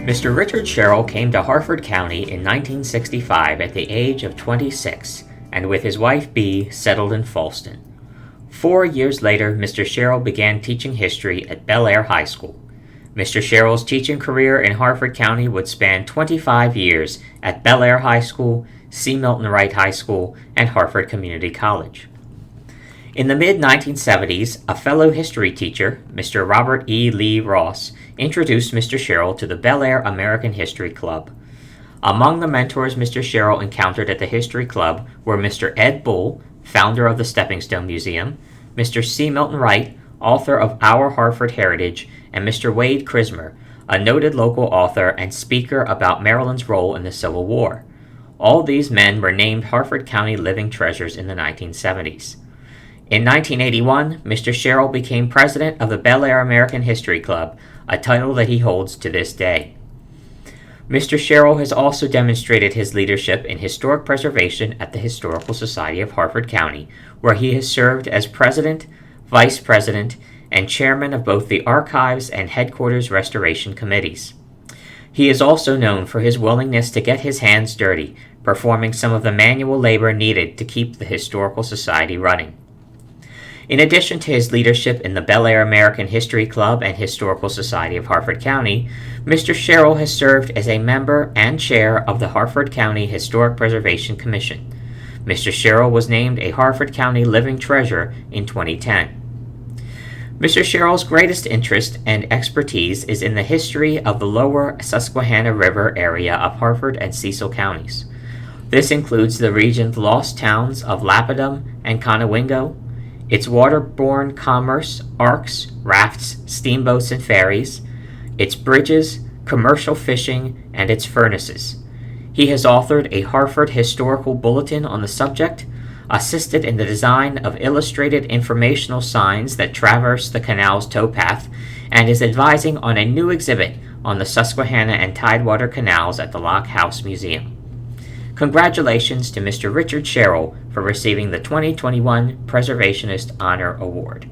Mr. Richard Sherrill came to Harford County in 1965 at the age of 26, and with his wife Bee settled in Falston. 4 years later, Mr. Sherrill began teaching history at Bel Air High School. Mr. Sherrill's teaching career in Harford County would span 25 years at Bel Air High School, C. Milton Wright High School, and Harford Community College. In the mid-1970s, a fellow history teacher, Mr. Robert E. Lee Ross, introduced Mr. Sherrill to the Bel Air American History Club. Among the mentors Mr. Sherrill encountered at the History Club were Mr. Ed Bull, founder of the Stepping Stone Museum, Mr. C. Milton Wright, author of Our Harford Heritage, and Mr. Wade Crismer, a noted local author and speaker about Maryland's role in the Civil War. All these men were named Harford County Living Treasures in the 1970s. In 1981, Mr. Sherrill became president of the Bel Air American History Club, a title that he holds to this day. Mr. Sherrill has also demonstrated his leadership in historic preservation at the Historical Society of Harford County, where he has served as president, vice president, and chairman of both the Archives and Headquarters Restoration Committees. He is also known for his willingness to get his hands dirty, performing some of the manual labor needed to keep the Historical Society running. In addition to his leadership in the Bel Air American History Club and Historical Society of Harford County, Mr. Sherrill has served as a member and chair of the Harford County Historic Preservation Commission. Mr. Sherrill was named a Harford County Living Treasure in 2010. Mr. Sherrill's greatest interest and expertise is in the history of the lower Susquehanna River area of Harford and Cecil counties. This includes the region's lost towns of Lapidum and Conowingo, its waterborne commerce, arcs, rafts, steamboats, and ferries, its bridges, commercial fishing, and its furnaces. He has authored a Harford historical bulletin on the subject, assisted in the design of illustrated informational signs that traverse the canal's towpath, and is advising on a new exhibit on the Susquehanna and Tidewater canals at the Lock House Museum. Congratulations to Mr. Richard Sherrill for receiving the 2021 Preservationist Honor Award.